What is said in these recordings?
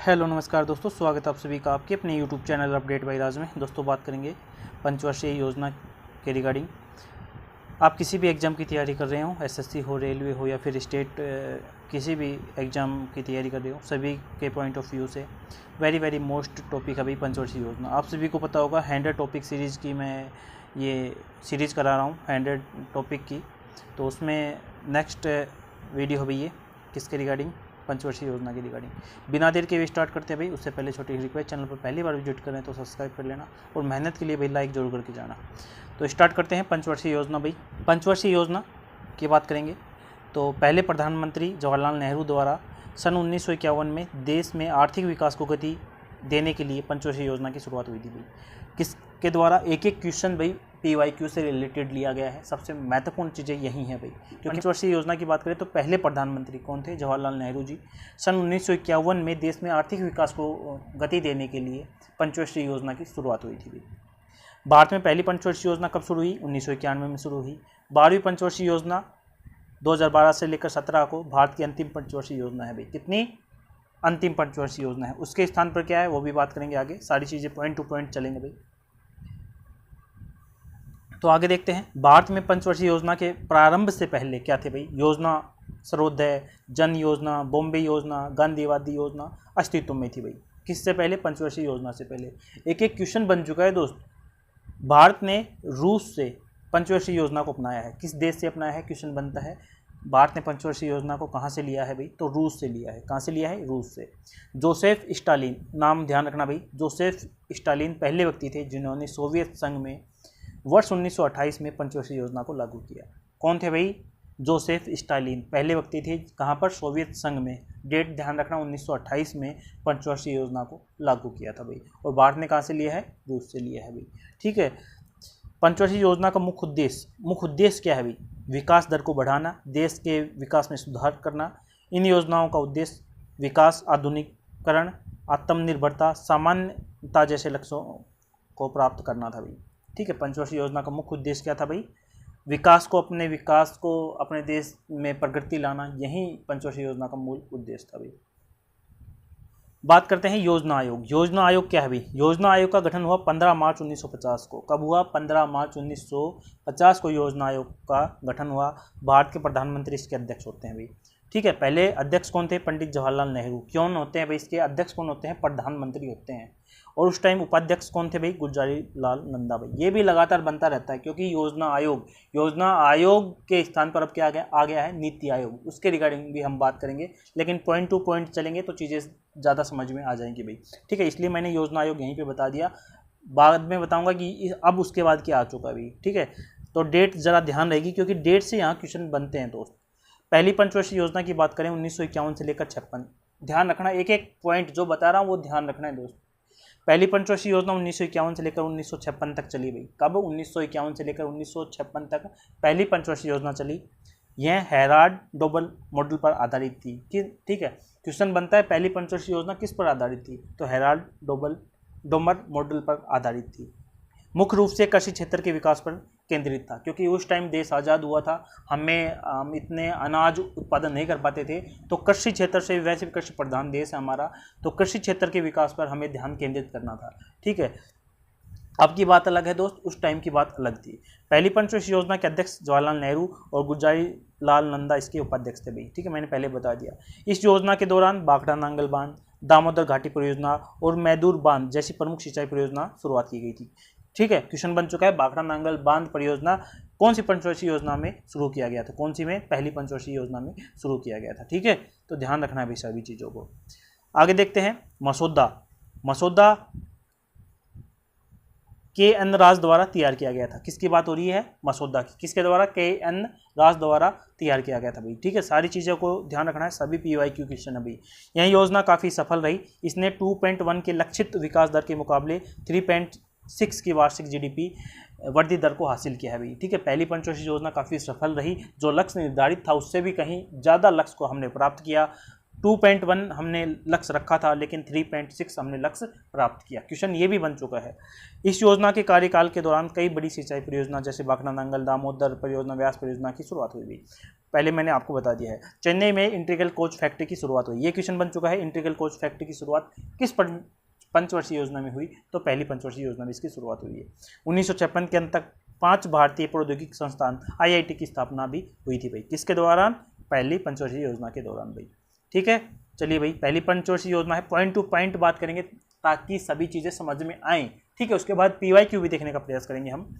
Hello नमस्कार दोस्तों, स्वागत है आप सभी का आपके अपने यूट्यूब चैनल अपडेट बाय राज में। दोस्तों बात करेंगे पंचवर्षीय योजना के रिगार्डिंग। आप किसी भी एग्ज़ाम की तैयारी कर रहे हो, एसएससी हो, रेलवे हो या फिर स्टेट किसी भी एग्ज़ाम की तैयारी कर रहे हो, सभी के पॉइंट ऑफ व्यू से वेरी मोस्ट टॉपिक है भाई पंचवर्षीय योजना। आप सभी को पता होगा 100 टॉपिक सीरीज़ की मैं ये सीरीज़ करा रहा हूँ 100 टॉपिक की। तो उसमें नेक्स्ट वीडियो है भाई ये किसके रिगार्डिंग, पंचवर्षीय योजना की रिगार्डिंग। बिना देर के भी स्टार्ट करते हैं भाई। उससे पहले छोटी रिक्वेस्ट, चैनल पर पहली बार विजिट करें तो सब्सक्राइब कर लेना और मेहनत के लिए भाई लाइक जरूर करके जाना। तो स्टार्ट करते हैं पंचवर्षीय योजना भाई। पंचवर्षीय योजना की बात करेंगे तो पहले प्रधानमंत्री जवाहरलाल नेहरू द्वारा सन 1951 में देश में आर्थिक विकास को गति देने के लिए पंचवर्षीय योजना की शुरुआत हुई थी भाई। किसके द्वारा? एक क्वेश्चन भाई PYQ से रिलेटेड लिया गया है। सबसे महत्वपूर्ण चीज़ें यही हैं भाई। क्योंकि पंचवर्षीय योजना की बात करें तो पहले प्रधानमंत्री कौन थे? जवाहरलाल नेहरू जी। सन 1951 में देश में आर्थिक विकास को गति देने के लिए पंचवर्षीय योजना की शुरुआत हुई थी भाई। भारत में पहली पंचवर्षीय योजना कब शुरू हुई? 1991 में शुरू हुई। 12वीं पंचवर्षीय योजना 2012 से लेकर 17 को भारत की अंतिम पंचवर्षीय योजना है भाई। कितनी? अंतिम पंचवर्षीय योजना है। उसके स्थान पर क्या है वो भी बात करेंगे आगे। सारी चीज़ें पॉइंट टू पॉइंट चलेंगे भाई। तो आगे देखते हैं। भारत में पंचवर्षीय योजना के प्रारंभ से पहले क्या थे भाई? योजना सर्वोदय, जन योजना, बॉम्बे योजना, गांधीवादी योजना अस्तित्व में थी भाई। किससे पहले? पंचवर्षीय योजना से पहले। एक क्वेश्चन बन चुका है दोस्त। भारत ने रूस से पंचवर्षीय योजना को अपनाया है। किस देश से अपनाया है? क्वेश्चन बनता है। भारत ने पंचवर्षीय योजना को कहाँ से लिया है भाई? तो रूस से लिया है। कहाँ से लिया है? रूस से। जोसेफ स्टालिन, नाम ध्यान रखना भाई। जोसेफ स्टालिन पहले व्यक्ति थे जिन्होंने सोवियत संघ में वर्ष 1928 में पंचवर्षीय योजना को लागू किया। कौन थे भाई? जोसेफ स्टालिन पहले व्यक्ति थे। कहाँ पर? सोवियत संघ में। डेट ध्यान रखना, 1928 में पंचवर्षीय योजना को लागू किया था भाई। और भारत ने कहाँ से लिया है? रूस से लिया है भाई। ठीक है। पंचवर्षीय योजना का मुख्य उद्देश्य क्या है भाई? विकास दर को बढ़ाना, देश के विकास में सुधार करना। इन योजनाओं का उद्देश्य विकास, आधुनिकीकरण, आत्मनिर्भरता, सामान्यता जैसे लक्ष्यों को प्राप्त करना था भाई। ठीक है। पंचवर्षीय योजना का मुख्य उद्देश्य क्या था भाई? विकास को अपने देश में प्रगति लाना, यही पंचवर्षीय योजना का मूल उद्देश्य था भाई। बात करते हैं योजना आयोग। योजना आयोग क्या है भाई? योजना आयोग का गठन हुआ 15 मार्च 1950 को। कब हुआ? 15 मार्च 1950 को योजना आयोग का गठन हुआ। भारत के प्रधानमंत्री इसके अध्यक्ष होते हैं भाई। ठीक है। पहले अध्यक्ष कौन थे? पंडित जवाहरलाल नेहरू। क्यों होते हैं भाई इसके अध्यक्ष? कौन होते हैं? प्रधानमंत्री होते हैं। और उस टाइम उपाध्यक्ष कौन थे भाई? गुलजारी लाल नंदा भाई। ये भी लगातार बनता रहता है क्योंकि योजना आयोग के स्थान पर अब क्या आ गया है? नीति आयोग। उसके रिगार्डिंग भी हम बात करेंगे, लेकिन पॉइंट टू पॉइंट चलेंगे तो चीज़ें ज़्यादा समझ में आ जाएंगी भाई। ठीक है। इसलिए मैंने योजना आयोग यहीं पे बता दिया। बाद में बताऊंगा कि अब उसके बाद क्या आ चुका है भाई। ठीक है। तो डेट ज़रा ध्यान रहेगी क्योंकि डेट से यहाँ क्वेश्चन बनते हैं दोस्त। पहली पंचवर्षीय योजना की बात करें 1951 से लेकर 56। ध्यान रखना, एक पॉइंट जो बता रहा हूँ वो ध्यान रखना है दोस्त। पहली पंचवर्षीय योजना 1951 से लेकर 1956 तक चली भाई। कब? 1951 से लेकर 1956 तक पहली पंचवर्षीय योजना चली। यह हेराल्ड डोमर मॉडल पर आधारित थी। ठीक है। क्वेश्चन बनता है पहली पंचवर्षीय योजना किस पर आधारित थी? तो हेराल्ड डोमर मॉडल पर आधारित थी। मुख्य रूप से कृषि क्षेत्र के विकास पर केंद्रित था क्योंकि उस टाइम देश आज़ाद हुआ था। हम इतने अनाज उत्पादन नहीं कर पाते थे, तो कृषि क्षेत्र से, वैसे भी कृषि प्रधान देश है हमारा, तो कृषि क्षेत्र के विकास पर हमें ध्यान केंद्रित करना था। ठीक है। अब की बात अलग है दोस्त, उस टाइम की बात अलग थी। पहली पंचवर्षीय योजना के अध्यक्ष जवाहरलाल नेहरू और गुलजारी लाल नंदा इसके उपाध्यक्ष थे भाई। ठीक है। मैंने पहले बता दिया। इस योजना के दौरान भाखड़ा नांगल बांध, दामोदर घाटी परियोजना और मैदूर बांध जैसी प्रमुख सिंचाई परियोजना शुरुआत की गई थी। ठीक है। क्वेश्चन बन चुका है भाखड़ा नांगल बांध परियोजना कौन सी पंचवर्षीय योजना में शुरू किया गया था? कौन सी में? पहली पंचवर्षीय योजना में शुरू किया गया था। ठीक है। तो ध्यान रखना है भाई सभी चीज़ों को। आगे देखते हैं। मसौदा KN राज द्वारा तैयार किया गया था। किसकी बात हो रही है? मसौदा की। किसके द्वारा? KN राज द्वारा तैयार किया गया था भाई। ठीक है। सारी चीज़ों को ध्यान रखना है, सभी PYQ क्वेश्चन है भाई। यह योजना काफ़ी सफल रही। इसने 2.1 के लक्षित विकास दर के मुकाबले 3.6 की वार्षिक GDP वृद्धि दर को हासिल किया है भाई। ठीक है। पहली पंचवर्षीय योजना काफ़ी सफल रही। जो लक्ष्य निर्धारित था उससे भी कहीं ज़्यादा लक्ष्य को हमने प्राप्त किया। 2.1 हमने लक्ष्य रखा था, लेकिन 3.6 हमने लक्ष्य प्राप्त किया। क्वेश्चन ये भी बन चुका है। इस योजना के कार्यकाल के दौरान कई बड़ी सिंचाई परियोजना जैसे भाखड़ा नांगल, दामोदर परियोजना, व्यास परियोजना की शुरुआत हुई। पहले मैंने आपको बता दिया है। चेन्नई में इंटीग्रल कोच फैक्ट्री की शुरुआत हुई, ये क्वेश्चन बन चुका है। इंटीग्रल कोच फैक्ट्री की शुरुआत किस पंचवर्षीय योजना में हुई? तो पहली पंचवर्षीय योजना में इसकी शुरुआत हुई है। 1956 के अंत तक 5 भारतीय प्रौद्योगिक संस्थान IIT की स्थापना भी हुई थी भाई, किसके दौरान? पहली पंचवर्षीय योजना के दौरान भाई। ठीक है, चलिए भाई, पहली पंचवर्षीय योजना है, पॉइंट टू पॉइंट बात करेंगे ताकि सभी चीज़ें समझ में आएँ। ठीक है, उसके बाद PYQ भी देखने का प्रयास करेंगे हम।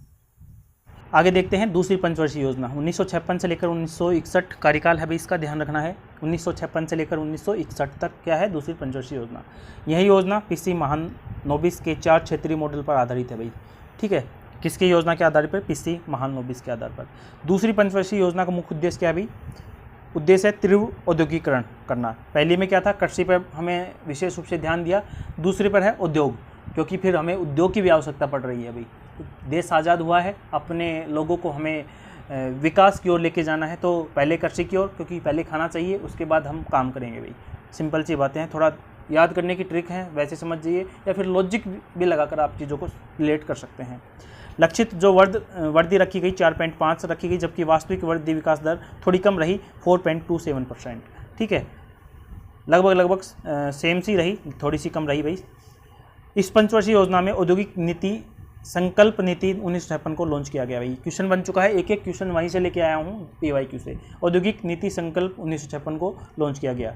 आगे देखते हैं दूसरी पंचवर्षीय योजना। 1956 से लेकर 1961 कार्यकाल है भाई, इसका ध्यान रखना है। 1956 से लेकर 1961 तक क्या है? दूसरी पंचवर्षीय योजना। यह योजना PC महालनोबिस के 4 क्षेत्रीय मॉडल पर आधारित है भाई। ठीक है, किसकी योजना के आधार पर? PC महालनोबिस के आधार पर। दूसरी पंचवर्षीय योजना का मुख्य उद्देश्य क्या है भाई? उद्देश्य है तीव्र औद्योगिकरण करना। पहली में क्या था? कृषि पर हमें विशेष रूप से ध्यान दिया। दूसरी पर है उद्योग, क्योंकि फिर हमें उद्योग की भी आवश्यकता पड़ रही है भाई। देश आज़ाद हुआ है, अपने लोगों को हमें विकास की ओर लेके जाना है, तो पहले कृषि की ओर, क्योंकि पहले खाना चाहिए, उसके बाद हम काम करेंगे भाई। सिंपल सी बातें हैं, थोड़ा याद करने की ट्रिक है, वैसे समझिए या फिर लॉजिक भी लगाकर आप चीज़ों को रिलेट कर सकते हैं। लक्षित जो वृद्धि रखी गई 4.5 रखी गई, जबकि वास्तविक वृद्धि विकास दर थोड़ी कम रही 4.27%। ठीक है, लगभग सेम सी रही, थोड़ी सी कम रही भाई। इस पंचवर्षीय योजना में औद्योगिक नीति संकल्प नीति 1956 को लॉन्च किया गया भाई। क्वेश्चन बन चुका है, एक एक क्वेश्चन वहीं से लेके आया हूँ PYQ से। औद्योगिक नीति संकल्प 1956 को लॉन्च किया गया।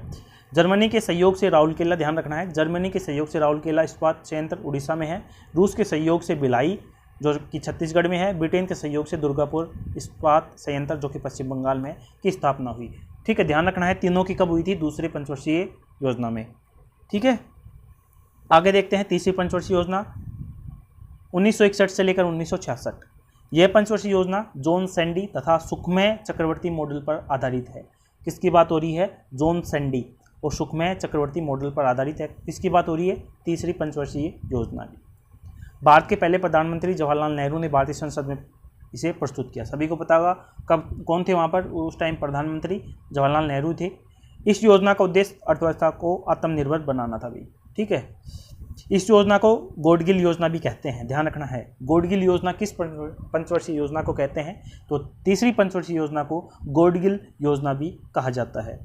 जर्मनी के सहयोग से राउरकेला, ध्यान रखना है, जर्मनी के सहयोग से राउरकेला इस्पात संयंत्र उड़ीसा में है। रूस के सहयोग से भिलाई जो कि छत्तीसगढ़ में है। ब्रिटेन के सहयोग से दुर्गापुर इस्पात संयंत्र जो कि पश्चिम बंगाल में की स्थापना हुई। ठीक है, ध्यान रखना है, तीनों की कब हुई थी? दूसरे पंचवर्षीय योजना में। ठीक है, आगे देखते हैं तीसरी पंचवर्षीय योजना 1961 से लेकर 1966। यह पंचवर्षीय योजना जॉन सैंडी तथा सुखमय चक्रवर्ती मॉडल पर आधारित है। किसकी बात हो रही है? जॉन सैंडी और सुखमय चक्रवर्ती मॉडल पर आधारित है। किसकी बात हो रही है? तीसरी पंचवर्षीय योजना की। भारत के पहले प्रधानमंत्री जवाहरलाल नेहरू ने भारतीय संसद में इसे प्रस्तुत किया। सभी को पता होगा कब कौन थे वहाँ पर? उस टाइम प्रधानमंत्री जवाहरलाल नेहरू थे। इस योजना का उद्देश्य अर्थव्यवस्था को आत्मनिर्भर बनाना था भाई। ठीक है, इस योजना को गॉडगिल योजना भी कहते हैं, ध्यान रखना है। गॉडगिल योजना किस पंचवर्षीय योजना को कहते हैं? तो तीसरी पंचवर्षीय योजना को गॉडगिल योजना भी कहा जाता है।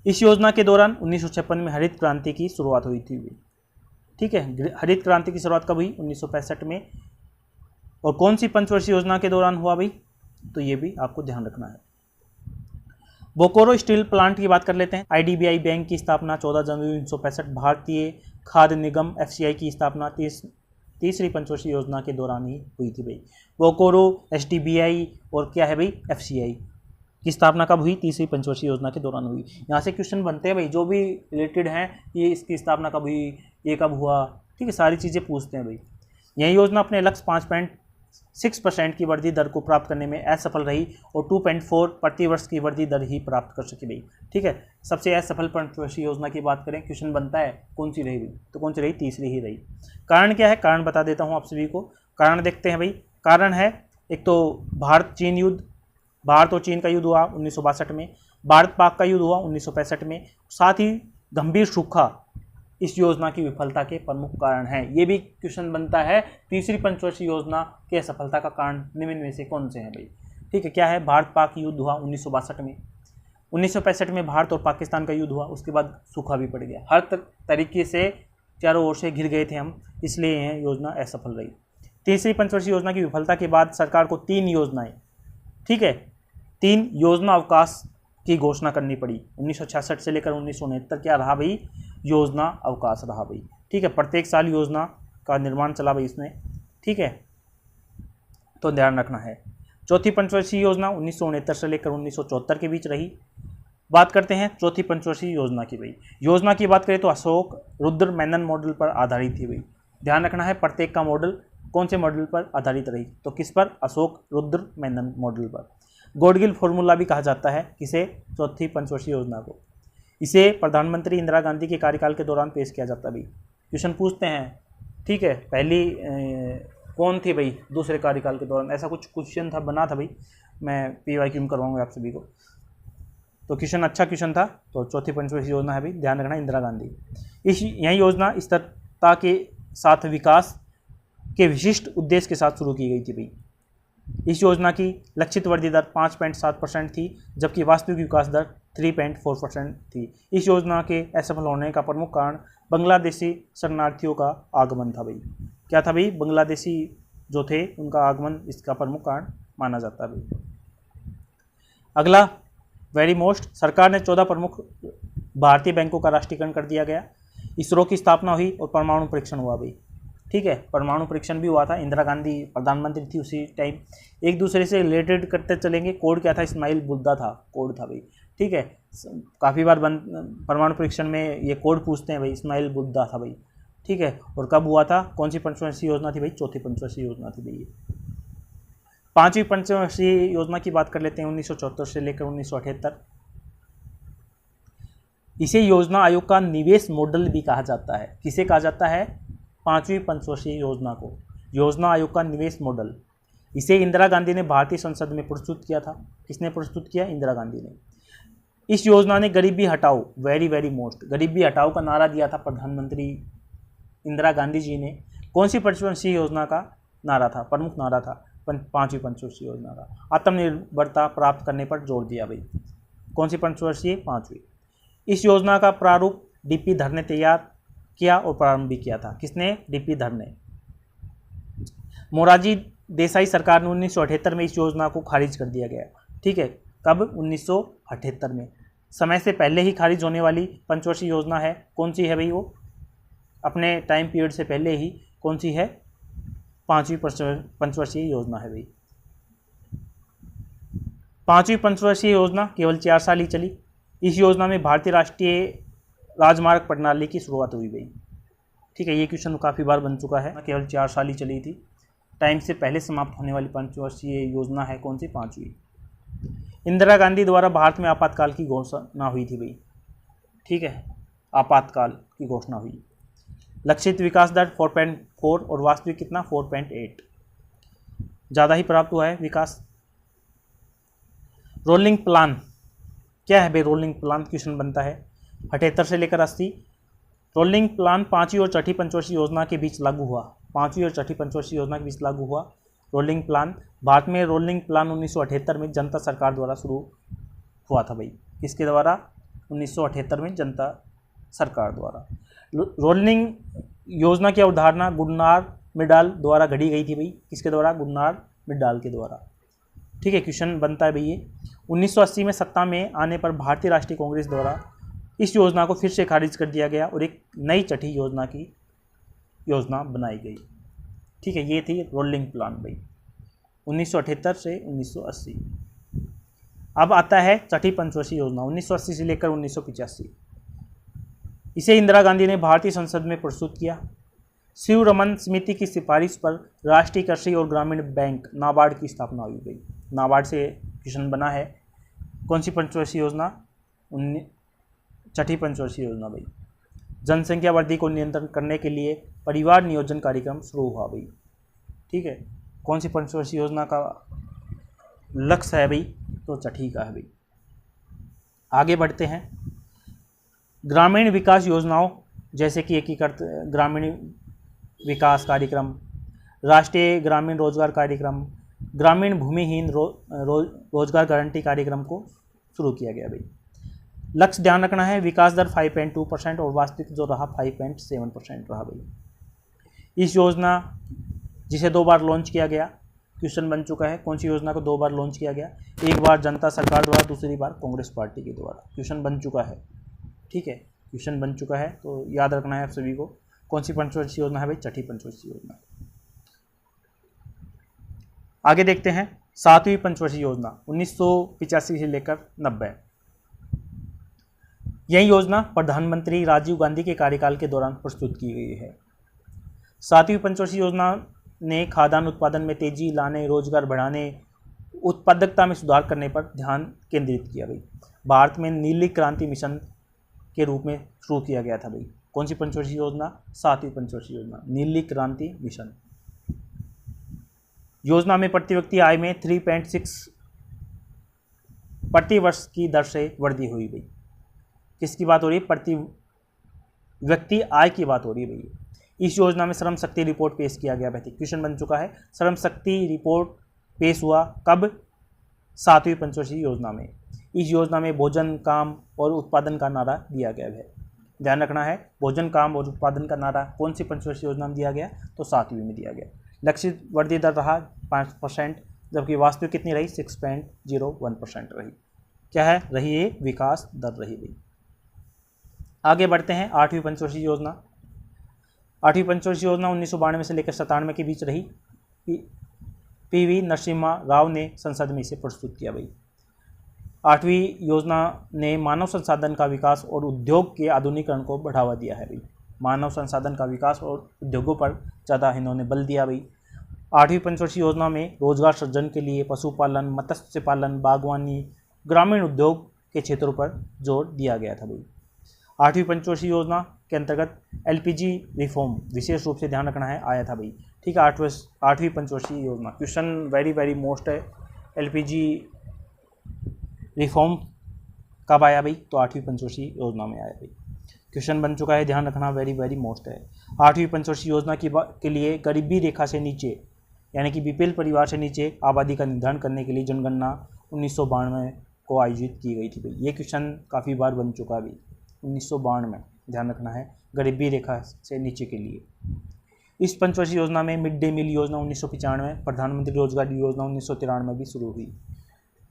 इस योजना के दौरान 1956 में हरित क्रांति की शुरुआत हुई थी। ठीक है, हरित क्रांति की शुरुआत कब हुई? 1965 में। और कौन सी पंचवर्षीय योजना के दौरान हुआ भाई? तो ये भी आपको ध्यान रखना है। बोकारो स्टील प्लांट की बात कर लेते हैं। IDBI बैंक की स्थापना 14 जनवरी 1965। भारतीय खाद्य निगम FCI की स्थापना तीसरी पंचवर्षीय योजना के दौरान ही हुई थी भाई। बोकारो, SDBI और क्या है भाई? FCI की स्थापना कब हुई? तीसरी पंचवर्षीय योजना के दौरान हुई। यहाँ से क्वेश्चन बनते हैं भाई, जो भी रिलेटेड हैं, ये इसकी स्थापना कब हुई, ये कब हुआ। ठीक है, सारी चीज़ें पूछते हैं भाई। यह योजना अपने लक्ष्य 5.6% की वृद्धि दर को प्राप्त करने में असफल रही और 2.4 प्रतिवर्ष की वृद्धि दर ही प्राप्त कर सकी भाई। ठीक है, सबसे असफल पंचवर्षीय योजना की बात करें, क्वेश्चन बनता है कौन सी रही भाई? तो कौन सी रही? तीसरी ही रही। कारण क्या है? कारण बता देता हूँ आप सभी को। कारण देखते हैं भाई। कारण है, एक तो भारत-चीन युद्ध, भारत और चीन का युद्ध हुआ 1962 में। भारत-पाक का युद्ध हुआ 1965 में। साथ ही गंभीर सूखा इस योजना की विफलता के प्रमुख कारण हैं। ये भी क्वेश्चन बनता है, तीसरी पंचवर्षीय योजना के असफलता का कारण निम्न में से कौन से हैं भाई? ठीक है, क्या है? भारत पाक युद्ध हुआ 1962 में। 1965 में भारत और पाकिस्तान का युद्ध हुआ, उसके बाद सूखा भी पड़ गया। हर तरीके से चारों ओर से घिर गए थे हम, इसलिए यह योजना असफल रही। तीसरी पंचवर्षीय योजना की विफलता के बाद सरकार को 3 योजनाएं, ठीक है, 3 योजना अवकाश की घोषणा करनी पड़ी। 1966 से लेकर 1969 क्या रहा भाई? योजना अवकाश रहा भाई। ठीक है, प्रत्येक साल योजना का निर्माण चला भाई इसमें। ठीक है, तो ध्यान रखना है। चौथी पंचवर्षीय योजना 1969 से लेकर 1974 के बीच रही। बात करते हैं चौथी पंचवर्षीय योजना की भाई। योजना की बात करें तो अशोक रुद्र मेनन मॉडल पर आधारित थी भाई। ध्यान रखना है, प्रत्येक का मॉडल कौन से मॉडल पर आधारित रही? तो किस पर? अशोक रुद्र मेनन मॉडल पर। गॉडगिल फॉर्मूला भी कहा जाता है किसे? चौथी पंचवर्षीय योजना को। इसे प्रधानमंत्री इंदिरा गांधी के कार्यकाल के दौरान पेश किया जाता है भाई। क्वेश्चन पूछते हैं, ठीक है, पहली कौन थी भाई दूसरे कार्यकाल के दौरान? ऐसा कुछ क्वेश्चन था, बना था भाई, मैं PYQ में करवाऊंगा आप सभी को। तो क्वेश्चन अच्छा क्वेश्चन था। तो चौथी पंचवर्षीय योजना है भाई, ध्यान रखना, इंदिरा गांधी। यह योजना स्थिरता के साथ विकास के विशिष्ट उद्देश्य के साथ शुरू की गई थी भाई। इस योजना की लक्षित वृद्धि दर 5.7% थी, जबकि वास्तविक विकास दर 3.4% थी। इस योजना के असफल होने का प्रमुख कारण बांग्लादेशी शरणार्थियों का आगमन था भाई। क्या था भाई? बांग्लादेशी जो थे उनका आगमन इसका प्रमुख कारण माना जाता है भाई। अगला वेरी मोस्ट, सरकार ने 14 प्रमुख भारतीय बैंकों का राष्ट्रीयकरण कर दिया गया। इसरो की स्थापना हुई और परमाणु परीक्षण हुआ भाई। ठीक है, परमाणु परीक्षण भी हुआ था। इंदिरा गांधी प्रधानमंत्री थी उसी टाइम। एक दूसरे से रिलेटेड करते चलेंगे। कोड क्या था? इस्माइल बुद्धा था, कोड था भाई। ठीक है, काफ़ी बार परमाणु परीक्षण में ये कोड पूछते हैं भाई। इस्माइल बुद्धा था भाई। ठीक है, और कब हुआ था? कौन सी पंचवर्षीय योजना थी भाई? चौथी पंचवर्षीय योजना थी भाई। पांचवी पंचवर्षीय योजना की बात कर लेते हैं 1974 से लेकर 1978। इसे योजना आयोग का निवेश मॉडल भी कहा जाता है। किसे कहा जाता है? पांचवी पंचवर्षीय योजना को योजना आयोग का निवेश मॉडल। इसे इंदिरा गांधी ने भारतीय संसद में प्रस्तुत किया था। किसने प्रस्तुत किया? इंदिरा गांधी ने। इस योजना ने गरीबी हटाओ, वेरी मोस्ट, गरीबी हटाओ का नारा दिया था प्रधानमंत्री इंदिरा गांधी जी ने। कौन सी पंचवर्षीय योजना का नारा था? प्रमुख नारा था पांचवी पंचवर्षीय योजना का। आत्मनिर्भरता प्राप्त करने पर जोर दिया भाई। कौन सी पंचवर्षीय? पांचवी। इस योजना का प्रारूप डीपी धर ने तैयार किया और प्रारंभ भी किया था। किसने? डीपी धर ने। मोरारजी देसाई सरकार ने 1978 में इस योजना को खारिज कर दिया गया। ठीक है, कब? 1978 में। समय से पहले ही खारिज होने वाली पंचवर्षीय योजना है। कौन सी है भाई वो? अपने टाइम पीरियड से पहले ही कौन सी है? पांचवी पंचवर्षीय योजना है भाई। पांचवी पंचवर्षीय योजना केवल 4 साल ही चली। इस योजना में भारतीय राष्ट्रीय राजमार्ग प्रणाली की शुरुआत हुई भाई। ठीक है, ये क्वेश्चन काफ़ी बार बन चुका है। केवल 4 साल ही चली थी। टाइम से पहले समाप्त होने वाली पंचवर्षीय योजना है कौन सी? पांचवी। इंदिरा गांधी द्वारा भारत में आपातकाल की घोषणा हुई थी भाई। ठीक है, आपातकाल की घोषणा हुई। लक्षित विकास दर 4.4 और वास्तविक कितना? 4.8, ज़्यादा ही प्राप्त हुआ है विकास। रोलिंग प्लान क्या है भाई? रोलिंग प्लान क्वेश्चन बनता है 78 से लेकर 80। रोलिंग प्लान पांचवी और छठी पंचवर्षीय योजना के बीच लागू हुआ। पांचवी और छठी पंचवर्षीय योजना के बीच लागू हुआ रोलिंग प्लान। भारत में रोलिंग प्लान 1978 में जनता सरकार द्वारा शुरू हुआ था भाई। किसके द्वारा? 1978 में जनता सरकार द्वारा। रोलिंग योजना की अवधारणा गुडनार मिडाल द्वारा घड़ी गई थी भाई। किसके द्वारा? गुडनार मिडाल के द्वारा। ठीक है, क्वेश्चन बनता है भाई ये। 1980 में सत्ता में आने पर भारतीय राष्ट्रीय कांग्रेस द्वारा इस योजना को फिर से खारिज कर दिया गया और एक नई छठी योजना की योजना बनाई गई। ठीक है, ये थी रोलिंग प्लान भाई 1978 से 1980। अब आता है छठी पंचवर्षीय योजना 1980 से लेकर 1985। इसे इंदिरा गांधी ने भारतीय संसद में प्रस्तुत किया। शिवरमन समिति की सिफारिश पर राष्ट्रीय कृषि और ग्रामीण बैंक नाबार्ड की स्थापना हुई गई। नाबार्ड से क्वेश्चन बना है। कौन सी पंचवर्षीय योजना? छठी पंचवर्षीय योजना भाई। जनसंख्या वृद्धि को नियंत्रण करने के लिए परिवार नियोजन कार्यक्रम शुरू हुआ भाई। ठीक है, कौन सी पंचवर्षीय योजना का लक्ष्य है भाई? तो छठी का है भाई। आगे बढ़ते हैं। ग्रामीण विकास योजनाओं जैसे कि एकीकृत ग्रामीण विकास कार्यक्रम, राष्ट्रीय ग्रामीण रोजगार कार्यक्रम, ग्रामीण भूमिहीन रोजगार गारंटी कार्यक्रम को शुरू किया गया भाई। लक्ष्य ध्यान रखना है, विकास दर 5.2% और वास्तविक जो रहा 5.7% रहा भाई। इस योजना जिसे 2 बार लॉन्च किया गया, क्वेश्चन बन चुका है। कौन सी योजना को 2 बार लॉन्च किया गया? एक बार जनता सरकार द्वारा, दूसरी बार कांग्रेस पार्टी के द्वारा। क्वेश्चन बन चुका है। ठीक है, क्वेश्चन बन चुका है तो याद रखना है आप सभी को। कौन सी पंचवर्षीय योजना है भाई? छठी पंचवर्षीय योजना। आगे देखते हैं 7वीं पंचवर्षीय योजना 1985 से लेकर 90। यह योजना प्रधानमंत्री राजीव गांधी के कार्यकाल के दौरान प्रस्तुत की गई है। 7वीं पंचवर्षीय योजना ने खाद्यान्न उत्पादन में तेजी लाने, रोजगार बढ़ाने, उत्पादकता में सुधार करने पर ध्यान केंद्रित किया भाई। भारत में नीली क्रांति मिशन के रूप में शुरू किया गया था भाई। कौन सी पंचवर्षीय योजना? 7वीं पंचवर्षीय योजना, नीली क्रांति मिशन। योजना में प्रति व्यक्ति आय में 3.6 प्रति वर्ष की दर से वृद्धि हुई भाई। किसकी बात हो रही है? प्रति व्यक्ति आय की बात हो रही है भाई। इस योजना में श्रम शक्ति रिपोर्ट पेश किया गया भाई। क्वेश्चन बन चुका है। श्रम शक्ति रिपोर्ट पेश हुआ, कब? 7वीं पंचवर्षीय योजना में। इस योजना में भोजन, काम और उत्पादन का नारा दिया गया है। ध्यान रखना है, भोजन, काम और उत्पादन का नारा कौन सी पंचवर्षीय योजना में दिया गया? तो 7वीं में दिया गया। लक्षित वृद्धि दर रहा 5%, जबकि वास्तविक कितनी रही? 6.01% रही। क्या है? रही ये विकास दर रही गई। आगे बढ़ते हैं 8वीं पंचवर्षीय योजना। 8वीं पंचवर्षीय योजना 1992 से लेकर 97 के बीच रही। पीवी नरसिम्हा राव ने संसद में इसे प्रस्तुत किया भाई। 8वीं योजना ने मानव संसाधन का विकास और उद्योग के आधुनिकीकरण को बढ़ावा दिया है भाई। मानव संसाधन का विकास और उद्योगों पर ज़्यादा इन्होंने बल दिया भाई। 8वीं पंचवर्षीय योजना में रोजगार सृजन के लिए पशुपालन, मत्स्य पालन, बागवानी, ग्रामीण उद्योग के क्षेत्रों पर जोर दिया गया था भाई। 8वीं पंचवर्षीय योजना के अंतर्गत एलपीजी रिफॉर्म विशेष रूप से ध्यान रखना है आया था भाई। ठीक है, 8वीं पंचवर्षीय योजना क्वेश्चन वेरी मोस्ट है। एलपीजी रिफॉर्म कब आया भाई? तो 8वीं पंचवर्षीय योजना में आया भाई। क्वेश्चन बन चुका है, ध्यान रखना, वेरी मोस्ट है। 8वीं पंचवर्षीय योजना के लिए गरीबी रेखा से नीचे यानी कि बीपीएल परिवार से नीचे आबादी का निर्धारण करने के लिए जनगणना 1992 को आयोजित की गई थी भाई। ये क्वेश्चन काफ़ी बार बन चुका है भाई। 1992 में ध्यान रखना है, गरीबी रेखा से नीचे के लिए। इस पंचवर्षीय योजना में मिड डे मील योजना 1995, प्रधानमंत्री रोजगार योजना 1993 में भी शुरू हुई।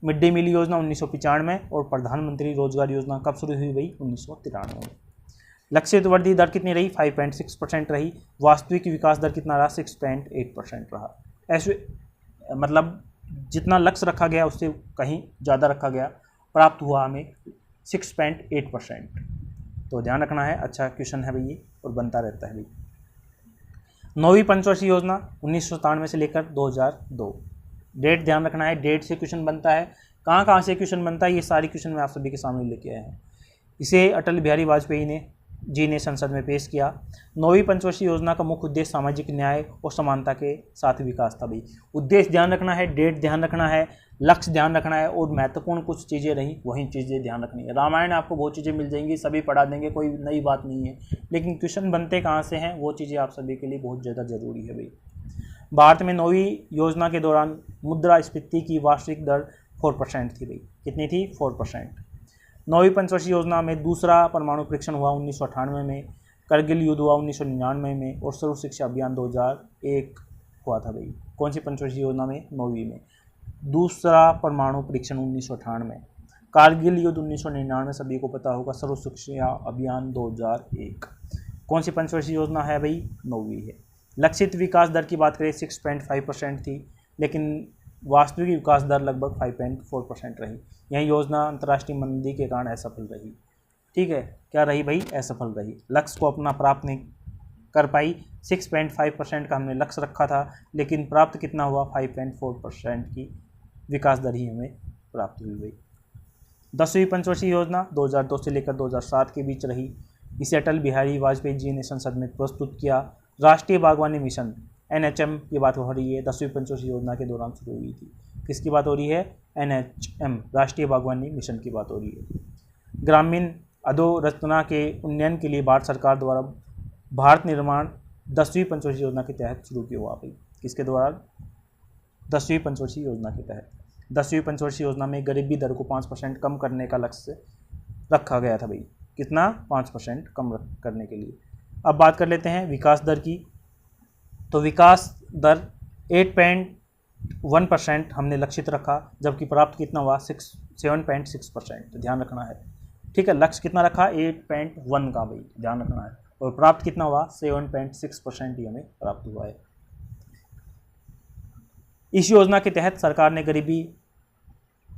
मिड डे मील योजना 1995 और प्रधानमंत्री रोजगार योजना कब शुरू हुई भाई? 1993 में। लक्षित वृद्धि दर कितनी रही? 5.6% रही। वास्तविक विकास दर कितना रहा? 6.8% रहा। ऐसे मतलब जितना लक्ष्य रखा गया उससे कहीं ज़्यादा रखा गया, प्राप्त हुआ हमें 6.8%। तो ध्यान रखना है, अच्छा क्वेश्चन है भाई ये और बनता रहता है भाई। 9वीं पंचवर्षीय योजना 1997 से लेकर 2002। डेट ध्यान रखना है, डेट से क्वेश्चन बनता है। कहाँ से क्वेश्चन बनता है ये सारी क्वेश्चन मैं आप सभी के सामने लेके आया हूँ। इसे अटल बिहारी वाजपेयी जी ने संसद में पेश किया। 9वीं पंचवर्षीय योजना का मुख्य उद्देश्य सामाजिक न्याय और समानता के साथ विकास था भाई। उद्देश्य ध्यान रखना है, डेट ध्यान रखना है, लक्ष्य ध्यान रखना है और महत्वपूर्ण कुछ चीज़ें रही वही चीज़ें ध्यान रखनी है। रामायण आपको बहुत चीज़ें मिल जाएंगी, सभी पढ़ा देंगे, कोई नई बात नहीं है, लेकिन क्वेश्चन बनते कहाँ से हैं वो चीज़ें आप सभी के लिए बहुत ज़्यादा ज़रूरी है भाई। भारत में 9वीं योजना के दौरान मुद्रास्फीति की वार्षिक दर 4% थी भाई। कितनी थी? 4%। 9वीं पंचवर्षीय योजना में दूसरा परमाणु परीक्षण हुआ 1998 में, करगिल युद्ध हुआ 1999 में और सर्व शिक्षा अभियान 2001 हुआ था भाई। कौन सी पंचवर्षीय योजना में? 9वीं में। दूसरा परमाणु परीक्षण 1998, कारगिल युद्ध 1999 सभी को पता होगा, सर्व शिक्षा अभियान 2001। कौन सी पंचवर्षीय योजना है भाई? 9वीं है। लक्षित विकास दर की बात करें 6.5% थी, लेकिन वास्तविक विकास दर लगभग 5.4% रही। यह योजना अंतर्राष्ट्रीय मंदी के कारण असफल रही। ठीक है, क्या रही भाई? असफल रही। लक्ष्य को अपना प्राप्त नहीं कर पाई। 6.5% का हमने लक्ष्य रखा था, लेकिन प्राप्त कितना हुआ? 5.4% की विकास दर ही हमें प्राप्त हुई भाई। 10वीं पंचवर्षीय योजना 2002 से लेकर 2007 के बीच रही। इसे अटल बिहारी वाजपेयी जी ने संसद में प्रस्तुत किया। राष्ट्रीय बागवानी मिशन NHM की बात हो रही है, 10वीं पंचवर्षीय योजना के दौरान शुरू हुई थी। किसकी बात हो रही है? NHM, राष्ट्रीय बागवानी मिशन की बात हो रही है। ग्रामीण अधोरचना के उन्नयन के लिए भारत सरकार द्वारा भारत निर्माण 10वीं पंचवर्षीय योजना के तहत शुरू किया हुआ भाई। किसके द्वारा? 10वीं पंचवर्षीय योजना के तहत। 10वीं पंचवर्षीय योजना में गरीबी दर को 5% कम करने का लक्ष्य रखा गया था भाई। कितना? 5% कम करने के लिए। अब बात कर लेते हैं विकास दर की। तो विकास दर 8.1% हमने लक्षित रखा, जबकि प्राप्त कितना हुआ? 7.6%। ध्यान रखना है, ठीक है। लक्ष्य कितना रखा? 8.1 का भाई, ध्यान रखना है। और प्राप्त कितना हुआ? 7.6% ही हमें प्राप्त हुआ है। इस योजना के तहत सरकार ने गरीबी,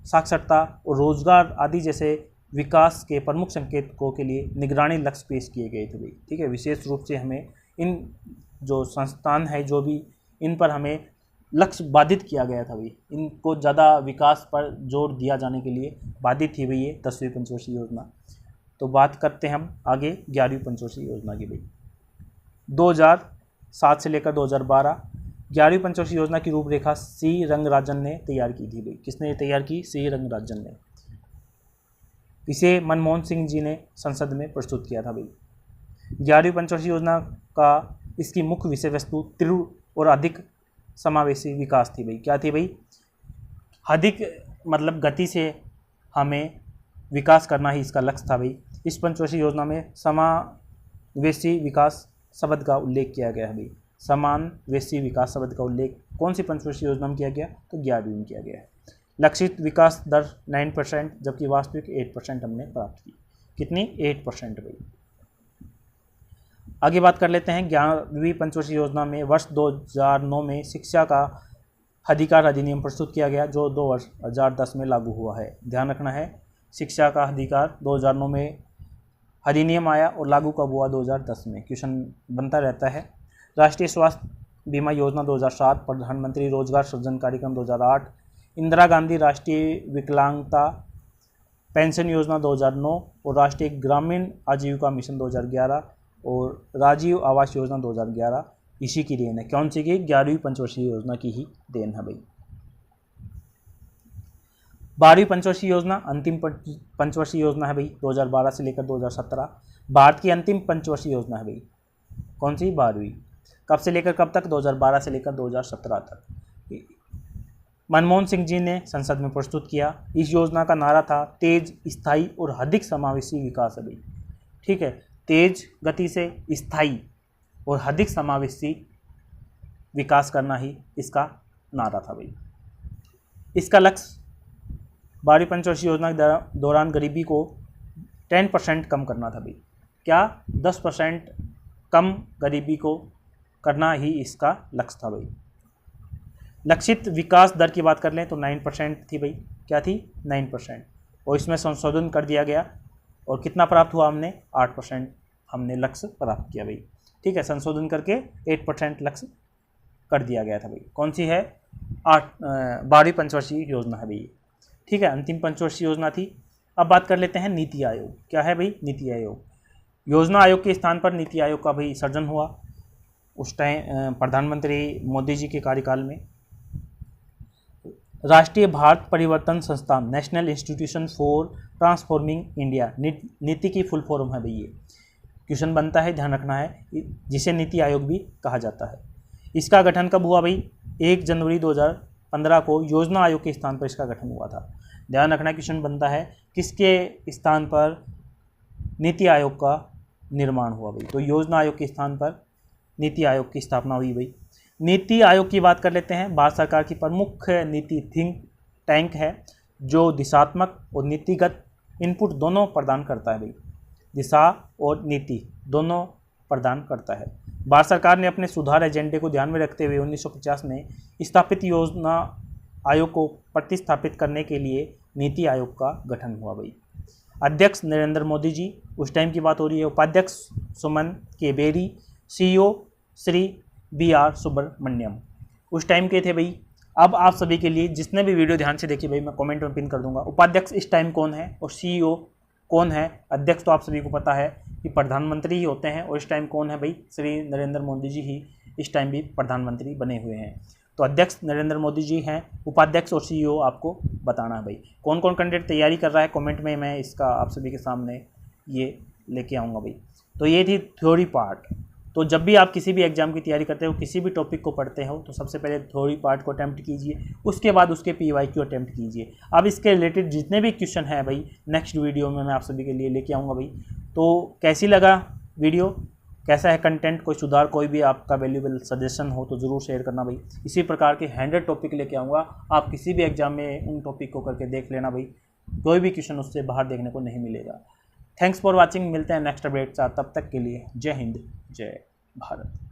साक्षरता और रोजगार आदि जैसे विकास के प्रमुख संकेतकों के लिए निगरानी लक्ष्य पेश किए गए थे भाई। ठीक है, विशेष रूप से हमें इन जो संस्थान है जो भी इन पर हमें लक्ष्य बाधित किया गया था भाई। इनको ज़्यादा विकास पर जोर दिया जाने के लिए बाधित थी भाई ये 10वीं पंचवर्षीय योजना। तो बात करते हैं हम आगे 11वीं पंचवर्षीय योजना की भाई। 2007 से लेकर 2012 11वीं पंचवर्षीय योजना की रूपरेखा सी रंगराजन ने तैयार की थी भाई। किसने तैयार की? सी रंगराजन ने। इसे मनमोहन सिंह जी ने संसद में प्रस्तुत किया था भाई। 11वीं पंचवर्षीय योजना का इसकी मुख्य विषय वस्तु तीव्र और अधिक समावेशी विकास थी भाई। क्या थी भाई? अधिक मतलब गति से हमें विकास करना ही इसका लक्ष्य था भाई। इस पंचवर्षीय योजना में समावेशी विकास शब्द का उल्लेख किया गया है भाई। समावेशी विकास शब्द का उल्लेख कौन सी पंचवर्षीय योजना में किया गया? तो 11वीं में किया गया है। लक्षित विकास दर 9%, जबकि वास्तविक 8% हमने प्राप्त की। कितनी? 8% भाई। आगे बात कर लेते हैं 11वीं पंचवर्षीय योजना में वर्ष 2009 में शिक्षा का अधिकार अधिनियम प्रस्तुत किया गया, जो 2010 में लागू हुआ है। ध्यान रखना है, शिक्षा का अधिकार 2009 में अधिनियम आया और लागू कब हुआ? 2010 में। क्वेश्चन बनता रहता है। राष्ट्रीय स्वास्थ्य बीमा योजना 2007, प्रधानमंत्री रोजगार सृजन कार्यक्रम 2008, इंदिरा गांधी राष्ट्रीय विकलांगता पेंशन योजना 2009 और राष्ट्रीय ग्रामीण आजीविका मिशन 2011 और राजीव आवास योजना 2011 इसी की देन है। कौन सी की? 11वीं पंचवर्षीय योजना की ही देन है भाई। 12वीं पंचवर्षीय योजना अंतिम पंचवर्षीय योजना है भाई, 2012 से लेकर 2017। भारत की अंतिम पंचवर्षीय योजना है भाई। कौन सी? 12वीं। कब से लेकर कब तक? 2012 से लेकर 2017 तक। मनमोहन सिंह जी ने संसद में प्रस्तुत किया। इस योजना का नारा था तेज, स्थायी और अधिक समावेशी विकास है भाई। ठीक है, तेज गति से स्थायी और अधिक समावेशी विकास करना ही इसका नारा था भाई। इसका लक्ष्य 12वीं पंचवर्षीय योजना के दौरान गरीबी को 10% कम करना था भाई। क्या? 10% कम गरीबी को करना ही इसका लक्ष्य था भाई। लक्षित विकास दर की बात कर लें तो 9% थी भाई। क्या थी? 9%। और इसमें संशोधन कर दिया गया और कितना प्राप्त हुआ? हमने 8% हमने लक्ष्य प्राप्त किया भाई। ठीक है, संशोधन करके 8% लक्ष्य कर दिया गया था भाई। कौन सी है? 12वीं पंचवर्षीय योजना है भाई। ठीक है, अंतिम पंचवर्षीय योजना थी। अब बात कर लेते हैं नीति आयोग। क्या है भाई? नीति आयोग। योजना आयोग के स्थान पर नीति आयोग का भाई सर्जन हुआ उस टाइम प्रधानमंत्री मोदी जी के कार्यकाल में। राष्ट्रीय भारत परिवर्तन संस्थान, national institution for transforming India, नीति की फुल फॉर्म है भाई। ये क्वेश्चन बनता है, ध्यान रखना है, जिसे नीति आयोग भी कहा जाता है। इसका गठन कब हुआ भाई? 1 जनवरी 2015 को योजना आयोग के स्थान पर इसका गठन हुआ था। ध्यान रखना, क्वेश्चन बनता है किसके स्थान पर नीति आयोग का निर्माण हुआ भाई? तो योजना आयोग के स्थान पर नीति आयोग की स्थापना हुई भाई। नीति आयोग की बात कर लेते हैं। भारत सरकार की प्रमुख नीति थिंक टैंक है जो दिशात्मक और नीतिगत इनपुट दोनों प्रदान करता है भाई। दिशा और नीति दोनों प्रदान करता है। भारत सरकार ने अपने सुधार एजेंडे को ध्यान में रखते हुए 1950 में स्थापित योजना आयोग को प्रतिस्थापित करने के लिए नीति आयोग का गठन हुआ भाई। अध्यक्ष नरेंद्र मोदी जी, उस टाइम की बात हो रही है। उपाध्यक्ष Suman K Bery, CEO Shri BR Subrahmanyam उस टाइम के थे भाई। अब आप सभी के लिए जिसने भी वीडियो ध्यान से देखी भाई, मैं कमेंट में पिन कर दूंगा। उपाध्यक्ष इस टाइम कौन है और CEO कौन है? अध्यक्ष तो आप सभी को पता है कि प्रधानमंत्री ही होते हैं, और इस टाइम कौन है भाई? श्री नरेंद्र मोदी जी ही इस टाइम भी प्रधानमंत्री बने हुए हैं। तो अध्यक्ष नरेंद्र मोदी जी हैं, उपाध्यक्ष और CEO आपको बताना है भाई। कौन कौन कैंडिडेट तैयारी कर रहा है कमेंट में, मैं इसका आप सभी के सामने ये लेके आऊँगा भाई। तो ये थी थ्योरी पार्ट। तो जब भी आप किसी भी एग्जाम की तैयारी करते हो, किसी भी टॉपिक को पढ़ते हो, तो सबसे पहले थ्योरी पार्ट को अटैम्प्ट कीजिए, उसके बाद उसके PYQ अटैम्प्ट कीजिए। अब इसके रिलेटेड जितने भी क्वेश्चन हैं भाई, नेक्स्ट वीडियो में मैं आप सभी के लिए लेके आऊँगा भाई। तो कैसी लगा वीडियो, कैसा है कंटेंट, कोई सुधार, कोई भी आपका वैल्यूएबल सजेशन हो तो ज़रूर शेयर करना भाई। इसी प्रकार के 100 टॉपिक लेके आऊँगा, आप किसी भी एग्जाम में उन टॉपिक को करके देख लेना भाई। कोई भी क्वेश्चन उससे बाहर देखने को नहीं मिलेगा। Thanks for watching. मिलते हैं नेक्स्ट अपडेट साथ, तब तक के लिए जय हिंद, जय भारत।